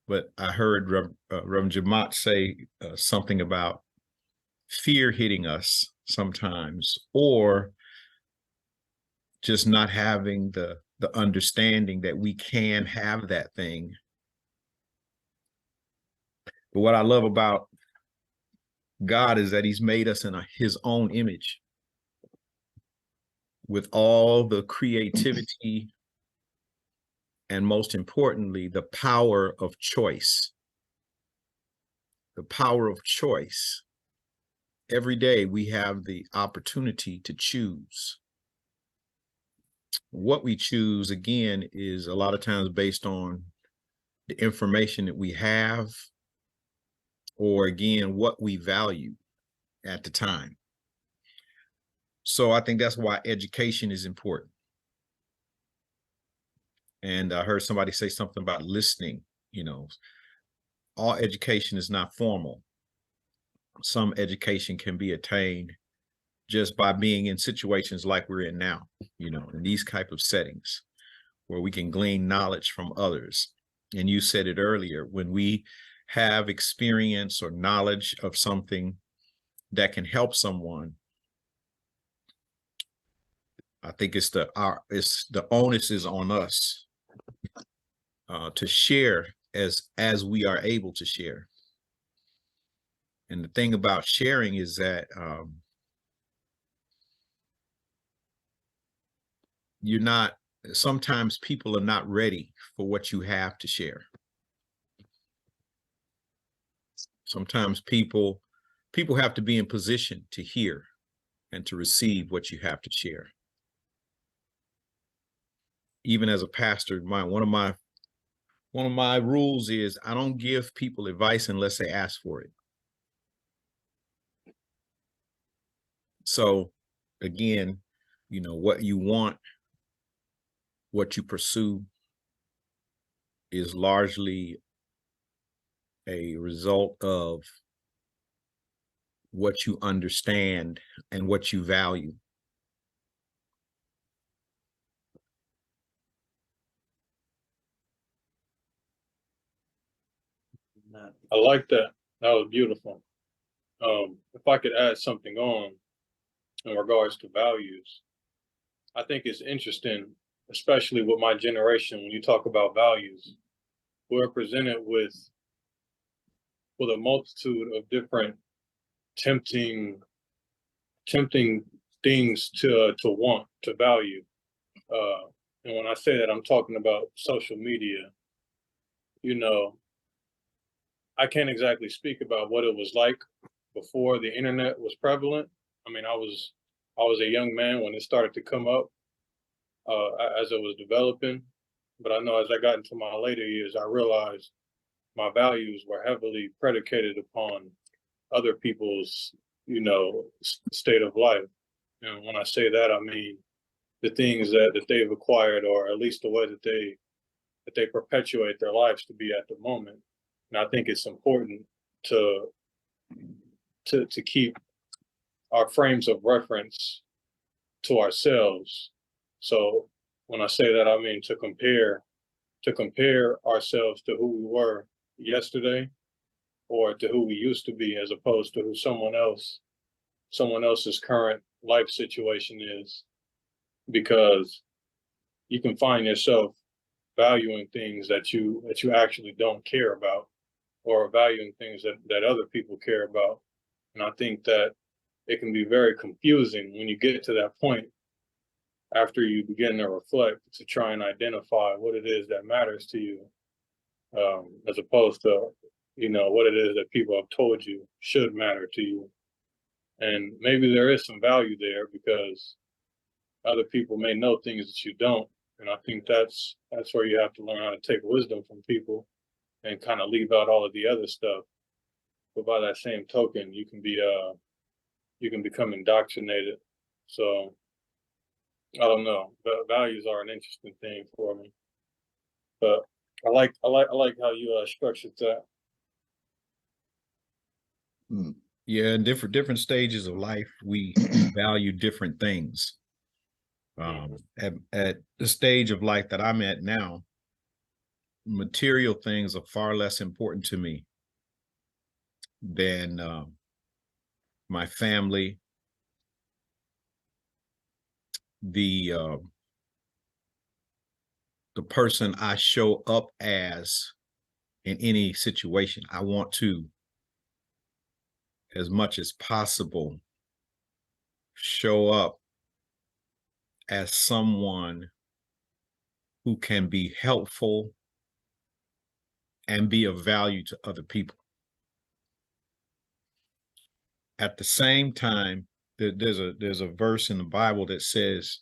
But I heard Reverend Jamat say something about fear hitting us sometimes, or just not having the understanding that we can have that thing. But what I love about God is that he's made us in his own image, with all the creativity and, most importantly, the power of choice. The power of choice. Every day we have the opportunity to choose. What we choose, again, is a lot of times based on the information that we have, or again, what we value at the time. So I think that's why education is important. And I heard somebody say something about listening. All education is not formal. Some education can be attained just by being in situations like we're in now, in these type of settings where we can glean knowledge from others. And you said it earlier, when we have experience or knowledge of something that can help someone, I think it's the onus is on us to share as we are able to share. And the thing about sharing is that sometimes people are not ready for what you have to share. Sometimes people have to be in position to hear and to receive what you have to share. Even as a pastor, one of my rules is I don't give people advice unless they ask for it. So again, you know, what you want, what you pursue is largely a result of what you understand and what you value. I like that. That was beautiful. If I could add something on in regards to values, I think it's interesting, especially with my generation, when you talk about values, we're presented with a multitude of different tempting things to want, to value. And when I say that, I'm talking about social media. You know, I can't exactly speak about what it was like before the internet was prevalent. I mean, I was a young man when it started to come up, as it was developing. But I know as I got into my later years, I realized my values were heavily predicated upon other people's, you know, state of life. And when I say that, I mean the things that they've acquired, or at least the way that they perpetuate their lives to be at the moment. And I think it's important to keep our frames of reference to ourselves. So when I say that, I mean to compare ourselves to who we were yesterday, or to who we used to be, as opposed to who someone else's current life situation is, because you can find yourself valuing things that you actually don't care about, or valuing things that other people care about. And I think that it can be very confusing when you get to that point, after you begin to reflect, to try and identify what it is that matters to you, as opposed to, you know, what it is that people have told you should matter to you. And maybe there is some value there, because other people may know things that you don't. And I think that's where you have to learn how to take wisdom from people and kind of leave out all of the other stuff. But by that same token, you can become indoctrinated. So I don't know. Values are an interesting thing for me. But I like how you structured that. Yeah, in different stages of life, we value different things. At the stage of life that I'm at now, material things are far less important to me than my family, the person I show up as in any situation. I want to, as much as possible, show up as someone who can be helpful and be of value to other people. At the same time, there's a verse in the Bible that says,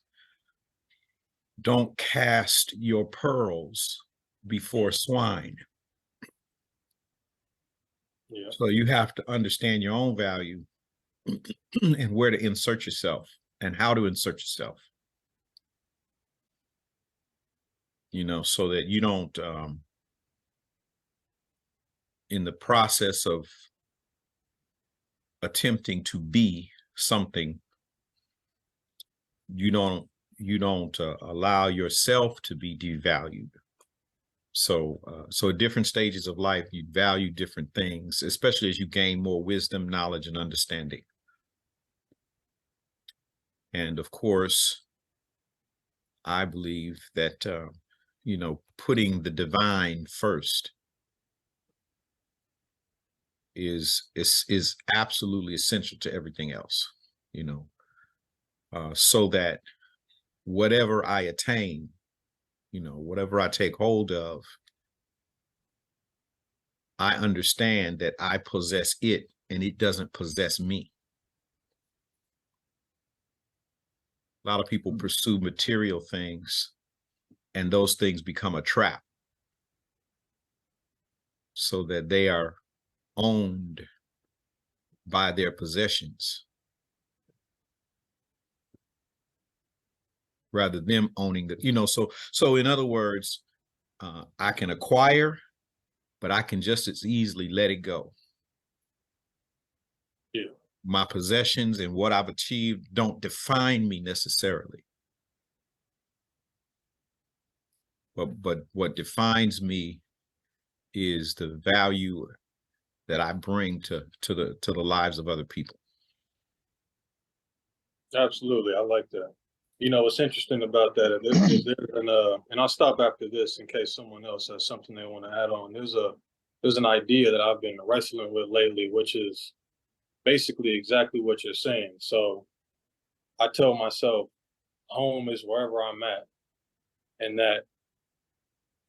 "Don't cast your pearls before swine." Yeah. So you have to understand your own value and where to insert yourself and how to insert yourself. You know, so that you don't, in the process of attempting to be something, you don't allow yourself to be devalued. So at different stages of life, you value different things, especially as you gain more wisdom, knowledge, and understanding. And of course, I believe that, you know, putting the divine first is absolutely essential to everything else, you know, so that whatever I attain, you know, whatever I take hold of, I understand that I possess it and it doesn't possess me. A lot of people pursue material things and those things become a trap so that they are owned by their possessions rather than them owning the, you know, so in other words, I can acquire, but I can just as easily let it go. Yeah. My possessions and what I've achieved don't define me necessarily. But what defines me is the value that I bring to the lives of other people. Absolutely, I like that. You know, what's interesting about that is and I'll stop after this in case someone else has something they want to add on. There's an idea that I've been wrestling with lately, which is basically exactly what you're saying. So I tell myself, home is wherever I'm at, and that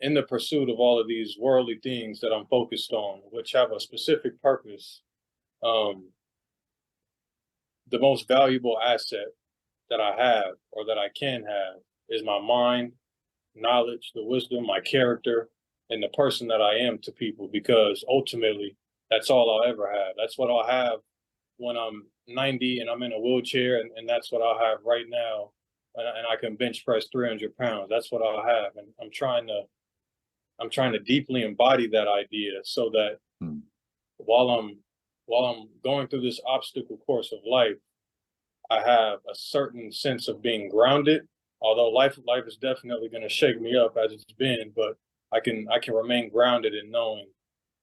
in the pursuit of all of these worldly things that I'm focused on, which have a specific purpose, um, the most valuable asset that I have or that I can have is my mind, knowledge, the wisdom, my character, and the person that I am to people, because ultimately that's all I'll ever have. That's what I'll have when I'm 90 and I'm in a wheelchair, and that's what I'll have right now. And I can bench press 300 pounds. That's what I'll have. And I'm trying to deeply embody that idea so that while I'm going through this obstacle course of life, I have a certain sense of being grounded. Although life is definitely going to shake me up as it's been, but I can remain grounded in knowing,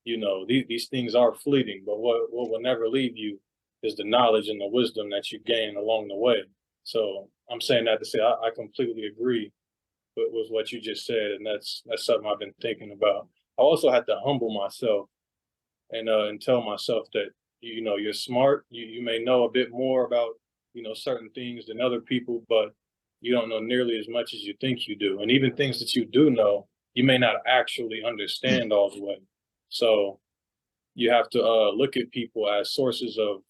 you know, these things are fleeting, but what will never leave you is the knowledge and the wisdom that you gain along the way. So I'm saying that to say I completely agree with what you just said, and that's something I've been thinking about. I also had to humble myself and tell myself that, you know, you're smart. You may know a bit more about, you know, certain things than other people, but you don't know nearly as much as you think you do. And even things that you do know, you may not actually understand all the way. So you have to look at people as sources of,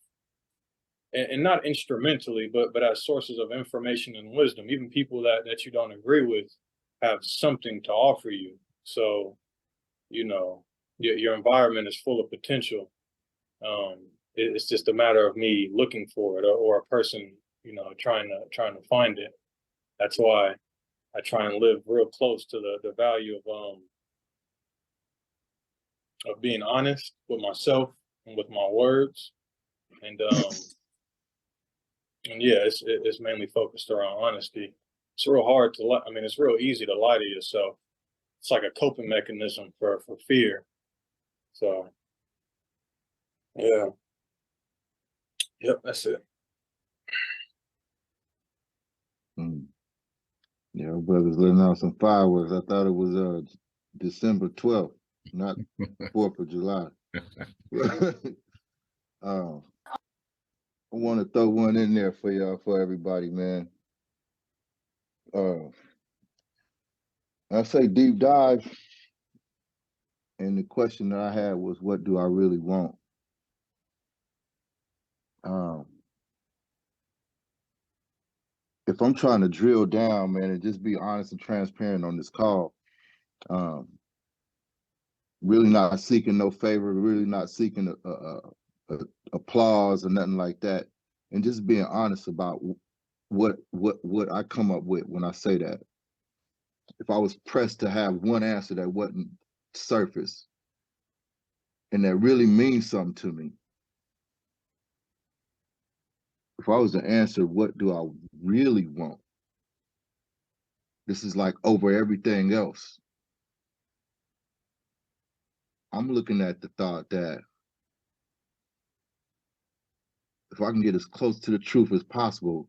and not instrumentally, but as sources of information and wisdom. Even people that you don't agree with have something to offer you. So, you know, your environment is full of potential. It's just a matter of me looking for it, or a person, you know, trying to find it. That's why I try and live real close to the value of being honest with myself and with my words, and yeah, it's mainly focused around honesty. It's real hard to lie. I mean, it's real easy to lie to yourself. It's like a coping mechanism for fear. So yeah, yep, that's it. Yeah, brothers letting out some fireworks. I thought it was December 12th, not 4th of July. I want to throw one in there for y'all, for everybody, man. I say deep dive, and the question that I had was, what do I really want? If I'm trying to drill down, man, and just be honest and transparent on this call, really not seeking no favor, really not seeking applause or nothing like that, and just being honest about what I come up with when I say that. If I was pressed to have one answer that wasn't surface and that really means something to me, if I was to answer, what do I really want? This is like over everything else. I'm looking at the thought that if I can get as close to the truth as possible,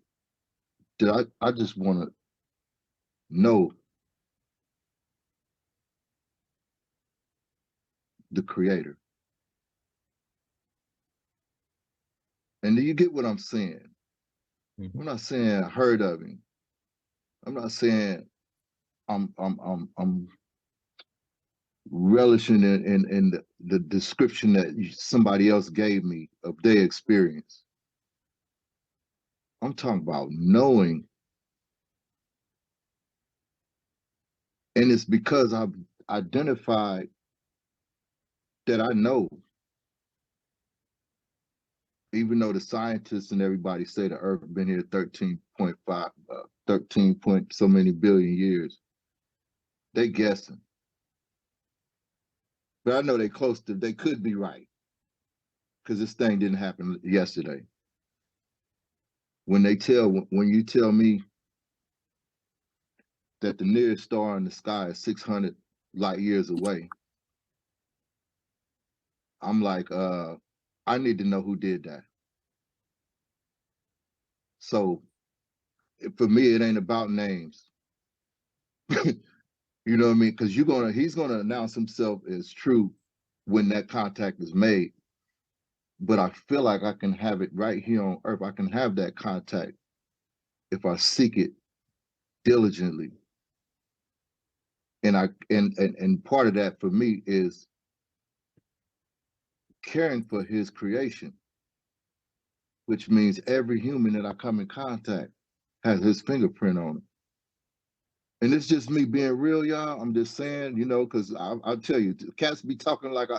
that I just want to know the creator. And do you get what I'm saying? I'm not saying I heard of him. I'm not saying I'm relishing in the description that somebody else gave me of their experience. I'm talking about knowing. And it's because I've identified that I know, even though the scientists and everybody say the Earth been here 13.5, 13 point so many billion years, they guessing. But I know they close to, they could be right, because this thing didn't happen yesterday. When you tell me that the nearest star in the sky is 600 light years away, I'm like, I need to know who did that. So for me, it ain't about names. You know what I mean? Because he's gonna announce himself as true when that contact is made. But I feel like I can have it right here on Earth. I can have that contact if I seek it diligently. And part of that for me is caring for his creation, which means every human that I come in contact has his fingerprint on it. And it's just me being real, y'all. I'm just saying, because I'll tell you, cats be talking like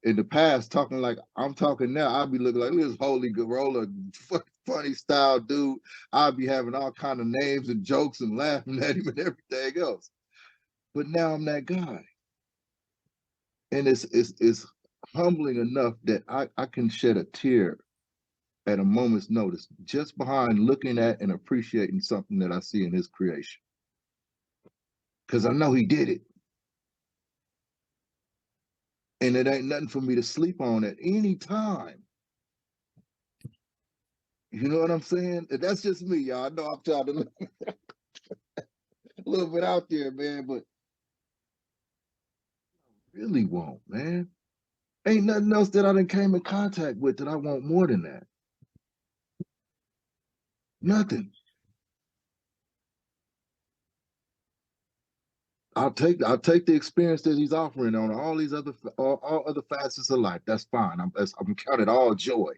in the past, talking like I'm talking now. I'll be looking like this holy Garola, funny style dude. I'll be having all kind of names and jokes and laughing at him and everything else. But now I'm that guy. And it's humbling enough that I can shed a tear at a moment's notice just behind looking at and appreciating something that I see in his creation. Because I know he did it. And it ain't nothing for me to sleep on at any time. You know what I'm saying? That's just me, y'all. I know I'm trying to look a little bit out there, man, but I really won't, man. Ain't nothing else that I done came in contact with that I want more than that. Nothing. I'll take the experience that he's offering on all these all other facets of life. That's fine. I'm gonna count it all joy.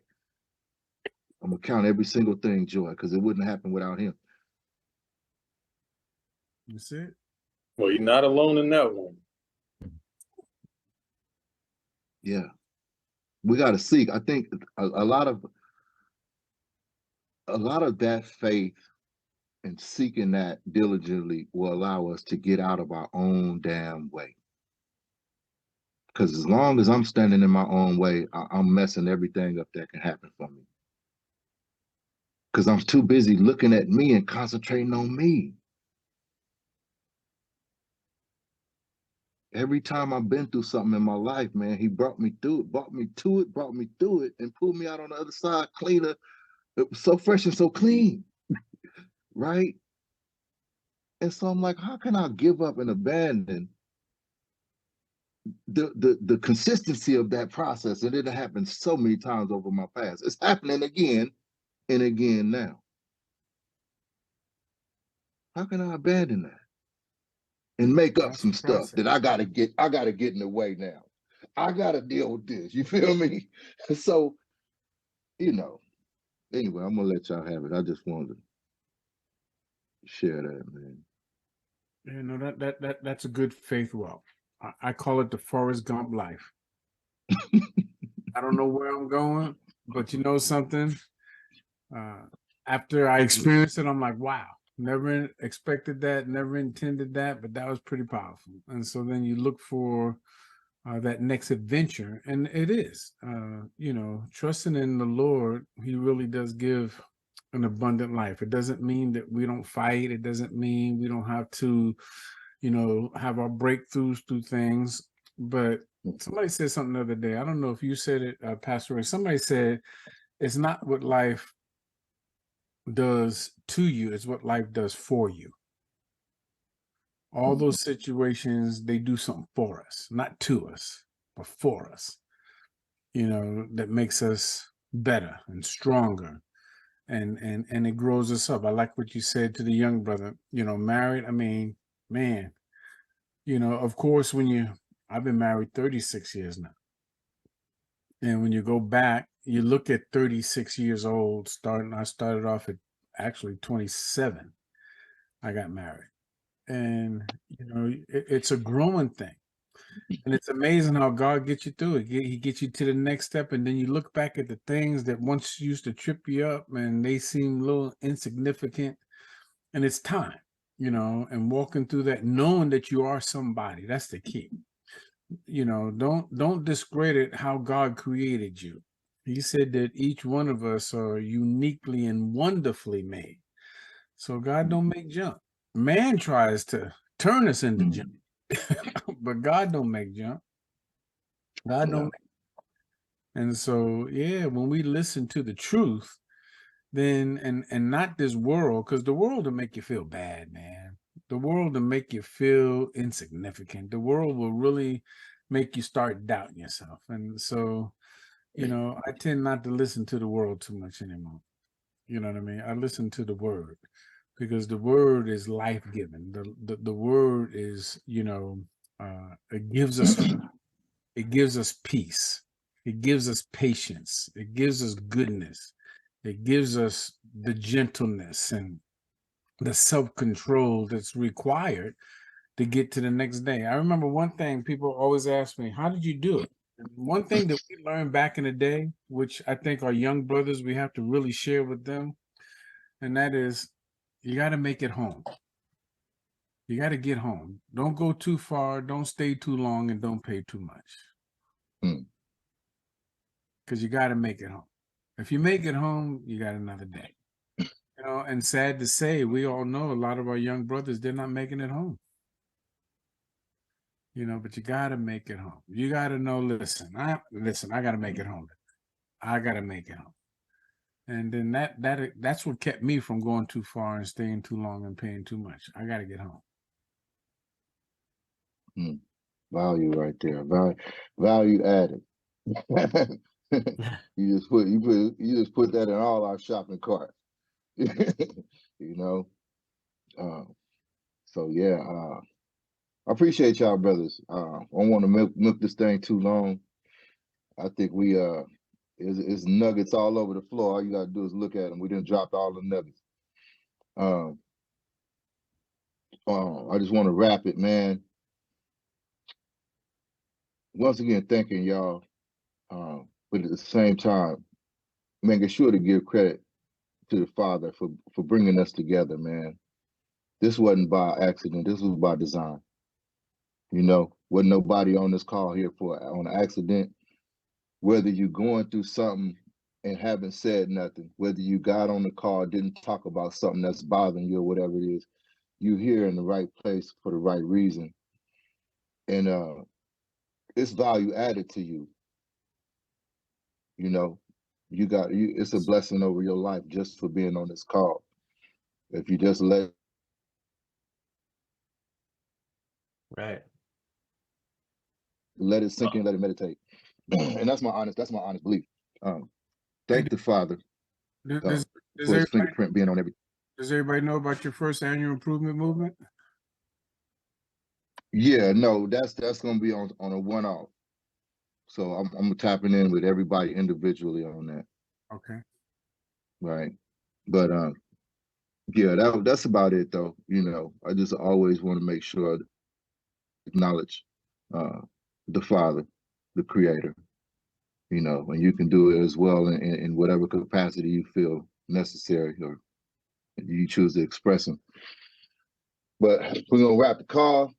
I'm gonna count every single thing joy, because it wouldn't happen without him. That's it. Well, you're not alone in that one. Yeah, we got to seek. I think a lot of that faith and seeking that diligently will allow us to get out of our own damn way. Because as long as I'm standing in my own way, I'm messing everything up that can happen for me. Because I'm too busy looking at me and concentrating on me. Every time I've been through something in my life, man, he brought me through it, brought me through it, and pulled me out on the other side cleaner. It was so fresh and so clean, right? And so I'm like, how can I give up and abandon the consistency of that process? And it happened so many times over my past. It's happening again and again now. How can I abandon that and make up some stuff that I gotta get in the way now? I gotta deal with this. You feel me? So, anyway, I'm gonna let y'all have it. I just wanted to share that, man. You know, that's a good faith walk. I call it the Forrest Gump life. I don't know where I'm going, but you know something? After I experienced it, I'm like, wow, never expected that, never intended that, but that was pretty powerful. And so then you look for that next adventure, and it is, trusting in the Lord. He really does give an abundant life. It doesn't mean that we don't fight. It doesn't mean we don't have to, have our breakthroughs through things. But somebody said something the other day. I don't know if you said it, Pastor Ray. Somebody said it's not what life does to you, it's what life does for you. All those situations, they do something for us, not to us, but for us, that makes us better and stronger. And it grows us up. I like what you said to the young brother, married. I mean, man, of course, when you I've been married 36 years now. And when you go back, you look at 36 years old, I started off at actually 27. I got married. And, you know, it's a growing thing. And it's amazing how God gets you through it. He gets you to the next step. And then you look back at the things that once used to trip you up and they seem a little insignificant. And it's time, you know, and walking through that, knowing that you are somebody. That's the key. You know, don't discredit how God created you. He said that each one of us are uniquely and wonderfully made. So God don't make junk. Man tries to turn us into junk, but God don't make junk. God don't. And so, yeah, when we listen to the truth, then and not this world, because the world will make you feel bad, man. The world will make you feel insignificant. The world will really make you start doubting yourself. And so, you know, I tend not to listen to the world too much anymore. You know what I mean? I listen to the word because the word is life-giving. The word is, you know, it gives us peace. It gives us patience. It gives us goodness. It gives us the gentleness and the self-control that's required to get to the next day. I remember one thing people always ask me, how did you do it? And one thing that we learned back in the day, which I think our young brothers, we have to really share with them, and that is you got to make it home. You got to get home. Don't go too far. Don't stay too long, and don't pay too much. Because you got to make it home. If you make it home, you got another day. You know, and sad to say, we all know a lot of our young brothers, they're not making it home. You know, but you got to make it home. You got to know, listen, I got to make it home. I got to make it home. And then that's what kept me from going too far and staying too long and paying too much. I got to get home. Value right there. Value added. you just put that in all our shopping carts. You know. So yeah, I appreciate y'all, brothers. I don't want to milk this thing too long. I think we it's nuggets all over the floor. All you gotta do is look at them. We didn't drop all the nuggets. I just want to wrap it, man. Once again, thanking y'all. But at the same time, making sure to give credit to the Father for bringing us together, man. This wasn't by accident. This was by design. You know, wasn't nobody on this call here on accident. Whether you're going through something and haven't said nothing, whether you got on the call, didn't talk about something that's bothering you or whatever it is, you're here in the right place for the right reason. And it's value added to you. You know, it's a blessing over your life just for being on this call. If you just let it sink in, let it meditate. And that's my honest belief. Thank the Father for his fingerprint being on everything. Does everybody know about your first annual improvement movement? Yeah, no, that's gonna be on a one-off. So I'm tapping in with everybody individually on that. Okay. Right. But yeah, that's about it though. You know, I just always want to make sure I acknowledge the Father, the Creator. You know, and you can do it as well in whatever capacity you feel necessary or you choose to express them. But we're gonna wrap the call.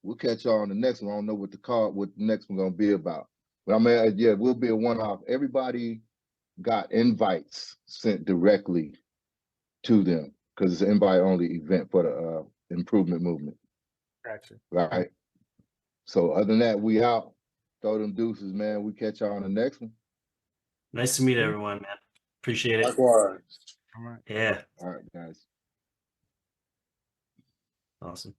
We'll catch y'all on the next one. I don't know what the next one gonna be about. But I mean, yeah, we'll be a one-off. Everybody got invites sent directly to them because it's an invite-only event for the improvement movement. Gotcha. Right. So other than that, we out. Throw them deuces, man. We catch y'all on the next one. Nice to meet everyone, man. Appreciate it. Likewise. All right. Yeah. All right, guys. Awesome.